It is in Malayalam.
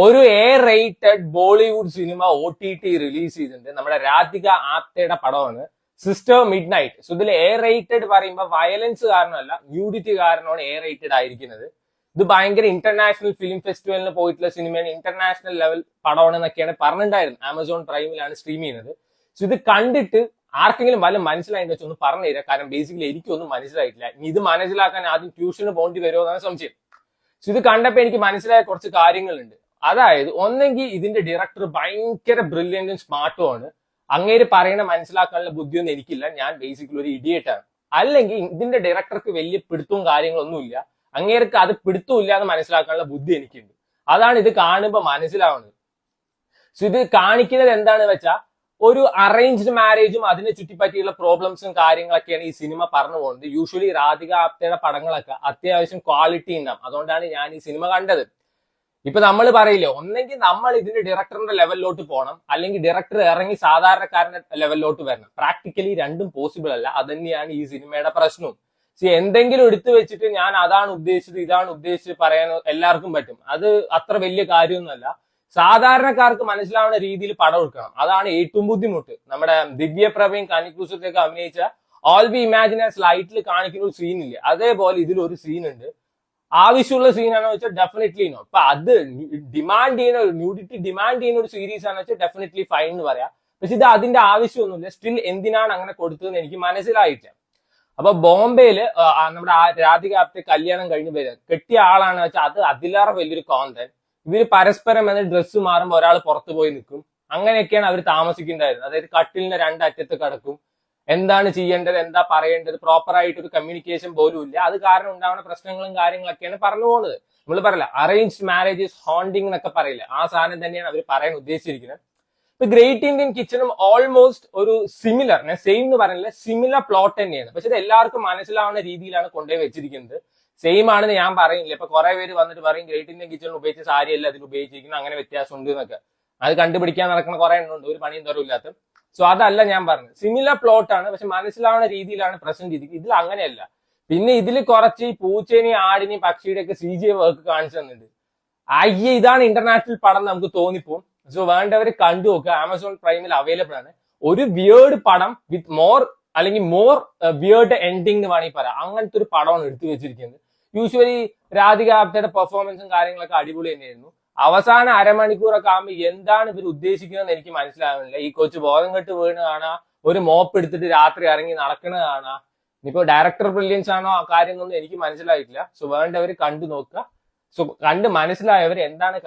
ഒരു A rated Bollywood cinema OTT release ചെയ്തിട്ടുണ്ട്. നമ്മുടെ രാധിക ആപ്തയുടെ പടമാണ് സിസ്റ്റർ മിഡ് നൈറ്റ്. സോ ഇതിൽ എ റേറ്റഡ് പറയുമ്പോൾ വയലൻസ് കാരണമല്ല, ന്യൂഡിറ്റി കാരണമാണ് എ റേറ്റഡ് ആയിരിക്കുന്നത്. ഇത് ഭയങ്കര ഇന്റർനാഷണൽ ഫിലിം ഫെസ്റ്റിവലിന് പോയിട്ടുള്ള സിനിമയാണ്, ഇന്റർനാഷണൽ ലെവൽ പടമാണ് എന്നൊക്കെയാണ് പറഞ്ഞിട്ടുണ്ടായിരുന്നത്. ആമസോൺ പ്രൈമിലാണ് സ്ട്രീം ചെയ്യുന്നത്. സോ ഇത് കണ്ടിട്ട് ആർക്കെങ്കിലും വല്ല മനസ്സിലായെന്ന് വെച്ചാൽ ഒന്ന് പറഞ്ഞു തരാം. കാരണം ബേസിക്കലി എനിക്കൊന്നും മനസ്സിലായിട്ടില്ല. ഇനി ഇത് മനസ്സിലാക്കാൻ ആദ്യം ട്യൂഷന് പോകേണ്ടി വരുമോ എന്നാണ് സംശയം. സോ ഇത് കണ്ടപ്പോൾ എനിക്ക് മനസ്സിലായ കുറച്ച് കാര്യങ്ങളുണ്ട്. അതായത് ഒന്നെങ്കിൽ ഇതിന്റെ ഡയറക്ടർ ഭയങ്കര ബ്രില്യന്റും സ്മാർട്ടും ആണ്, അങ്ങേര് പറയണ മനസ്സിലാക്കാനുള്ള ബുദ്ധിയൊന്നും എനിക്കില്ല, ഞാൻ ബേസിക്കലി ഒരു ഇഡിയറ്റ് ആണ്. അല്ലെങ്കിൽ ഇതിന്റെ ഡയറക്ടർക്ക് വലിയ പിടുത്തവും കാര്യങ്ങളൊന്നുമില്ല, അങ്ങേർക്ക് അത് പിടുത്തമില്ല എന്ന് മനസ്സിലാക്കാനുള്ള ബുദ്ധി എനിക്കുണ്ട്. അതാണ് ഇത് കാണുമ്പോൾ മനസ്സിലാവുന്നത്. സോ ഇത് കാണിക്കുന്നത് എന്താണെന്ന് വെച്ചാൽ ഒരു അറേഞ്ച്ഡ് മാരേജും അതിനെ ചുറ്റിപ്പറ്റിയുള്ള പ്രോബ്ലംസും കാര്യങ്ങളൊക്കെയാണ് ഈ സിനിമ പറഞ്ഞു പോകുന്നത്. യൂഷ്വലി രാധിക ആപ്തയുടെ പടങ്ങളൊക്കെ അത്യാവശ്യം ക്വാളിറ്റി ഉണ്ടാവും, അതുകൊണ്ടാണ് ഞാൻ ഈ സിനിമ കണ്ടത്. ഇപ്പൊ നമ്മൾ പറയില്ലേ, ഒന്നെങ്കിൽ നമ്മൾ ഇതിന്റെ ഡയറക്ടറിന്റെ ലെവലിലോട്ട് പോകണം, അല്ലെങ്കിൽ ഡയറക്ടർ ഇറങ്ങി സാധാരണക്കാരന്റെ ലെവലിലോട്ട് വരണം. പ്രാക്ടിക്കലി രണ്ടും പോസിബിൾ അല്ല. അത് തന്നെയാണ് ഈ സിനിമയുടെ പ്രശ്നവും. എന്തെങ്കിലും എടുത്തു വെച്ചിട്ട് ഞാൻ അതാണ് ഉദ്ദേശിച്ചത് ഇതാണ് ഉദ്ദേശിച്ചത് പറയാൻ എല്ലാവർക്കും പറ്റും. അത് അത്ര വലിയ കാര്യമൊന്നുമല്ല. സാധാരണക്കാർക്ക് മനസ്സിലാവുന്ന രീതിയിൽ പടം എടുക്കണം, അതാണ് ഏറ്റവും ബുദ്ധിമുട്ട്. നമ്മുടെ ദിവ്യപ്രഭയും കനിക്കൂസത്തൊക്കെ അഭിനയിച്ച ഓൾ വി ഇമാജിൻ ആസ് ലൈറ്റിൽ കാണിക്കുന്ന ഒരു സീനില്ലേ, അതേപോലെ ഇതിലൊരു സീൻ ഉണ്ട്. ആവശ്യമുള്ള സീനാണെന്ന് വെച്ചാൽ ഡെഫിനറ്റ്ലി നോ. അപ്പൊ അത് ഡിമാൻഡ് ചെയ്യുന്ന ഒരു ന്യൂഡിറ്റി ഡിമാൻഡ് ചെയ്യുന്ന ഒരു സീരീസ് ആണെന്ന് വെച്ചാൽ ഡെഫിനറ്റ്ലി ഫൈൻ എന്ന് പറയാം. പക്ഷെ ഇത് അതിന്റെ ആവശ്യമൊന്നുമില്ല. സ്റ്റിൽ എന്തിനാണ് അങ്ങനെ കൊടുത്തതെന്ന് എനിക്ക് മനസ്സിലായിട്ടില്ല. അപ്പൊ ബോംബെയില് നമ്മുടെ രാധിക ആപ്തെ കല്യാണം കഴിഞ്ഞ് കെട്ടിയ ആളാണെന്ന് വെച്ചാൽ അത് അതിലേറെ വലിയൊരു കോണ്ടന്റ്. ഇവര് പരസ്പരം എന്ന ഡ്രസ്സ് മാറുമ്പോൾ ഒരാൾ പുറത്തു പോയി നിൽക്കും, അങ്ങനെയൊക്കെയാണ് അവർ താമസിക്കേണ്ടായിരുന്നത്. അതായത് കട്ടിലിന്റെ രണ്ടറ്റത്ത് കിടക്കും, എന്താണ് ചെയ്യേണ്ടത് എന്താ പറയേണ്ടത് പ്രോപ്പർ ആയിട്ട് ഒരു കമ്മ്യൂണിക്കേഷൻ പോലും ഇല്ല. അത് കാരണം ഉണ്ടാവുന്ന പ്രശ്നങ്ങളും കാര്യങ്ങളൊക്കെയാണ് പറഞ്ഞു പോകുന്നത്. നമ്മൾ പറയില്ല അറേഞ്ച്ഡ് മാരേജസ് ഹോണ്ടിങ് എന്നൊക്കെ പറയില്ല, ആ സാധനം തന്നെയാണ് അവർ പറയാൻ ഉദ്ദേശിച്ചിരിക്കുന്നത്. ഇപ്പൊ ഗ്രേറ്റ് ഇന്ത്യൻ കിച്ചണും ഓൾമോസ്റ്റ് ഒരു സിമിലർ, ഞാൻ സെയിം എന്ന് പറയുന്നില്ല, സിമിലർ പ്ലോട്ട് തന്നെയാണ്. പക്ഷെ ഇത് എല്ലാവർക്കും മനസ്സിലാവുന്ന രീതിയിലാണ് കൊണ്ടുപോയി വെച്ചിരിക്കുന്നത്. സെയിം ആണെന്ന് ഞാൻ പറയുന്നില്ല. ഇപ്പൊ കുറെ പേര് വന്നിട്ട് പറയും ഗ്രേറ്റ് ഇന്ത്യൻ കിച്ചണിൽ ഉപയോഗിച്ച സാരിയല്ല അതിൽ ഉപയോഗിച്ചിരിക്കുന്നത്, അങ്ങനെ വ്യത്യാസം ഉണ്ട് എന്നൊക്കെ. അത് കണ്ടുപിടിക്കാൻ നടക്കുന്ന കുറെ എണ്ണമുണ്ട്, ഒരു പണിയും തരവില്ലാത്ത. സോ അതല്ല ഞാൻ പറഞ്ഞത്, സിമിലർ പ്ലോട്ട് ആണ്, പക്ഷെ മനസ്സിലാവുന്ന രീതിയിലാണ് പ്രസന്റ് ചെയ്തിരിക്കുന്നത്. ഇതിൽ അങ്ങനെയല്ല. പിന്നെ ഇതിൽ കുറച്ച് ഈ പൂച്ചേനെയും ആടിനെയും പക്ഷിയുടെ ഒക്കെ CGI വർക്ക് കാണിച്ചു തന്നിട്ടുണ്ട്. അയ്യേ ഇതാണ് ഇന്റർനാഷണൽ പടം നമുക്ക് തോന്നിപ്പോവും. സോ വേണ്ടവർ കണ്ടു നോക്കുക, ആമസോൺ പ്രൈമിൽ അവൈലബിൾ ആണ്. ഒരു വിയേർഡ് പടം വിത്ത് മോർ അല്ലെങ്കിൽ മോർ വിയേർഡ് എൻഡിങ് എന്ന് വേണമെങ്കിൽ പറയാം, അങ്ങനത്തെ ഒരു പടമാണ് എടുത്തു വെച്ചിരിക്കുന്നത്. യൂഷ്വലി രാധിക ആപ്തയുടെ പെർഫോമൻസും കാര്യങ്ങളൊക്കെ അടിപൊളി തന്നെയായിരുന്നു. അവസാന അരമണിക്കൂറൊക്കെ ആകുമ്പോൾ എന്താണ് ഇവർ ഉദ്ദേശിക്കുന്നതെന്ന് എനിക്ക് മനസ്സിലാകുന്നില്ല. ഈ കൊച്ചു ബോധം കെട്ട് വീണ് കാണാ, ഒരു മോപ്പ് എടുത്തിട്ട് രാത്രി ഇറങ്ങി നടക്കണ കാണാ. ഇനിയിപ്പോ ഡയറക്ടർ ബ്രില്യൻസ് ആണോ ആ കാര്യങ്ങളൊന്നും എനിക്ക് മനസ്സിലായിട്ടില്ല. സോ വേണ്ടവർ കണ്ടു നോക്കുക. സോ കണ്ട് മനസ്സിലായവർ എന്താണ്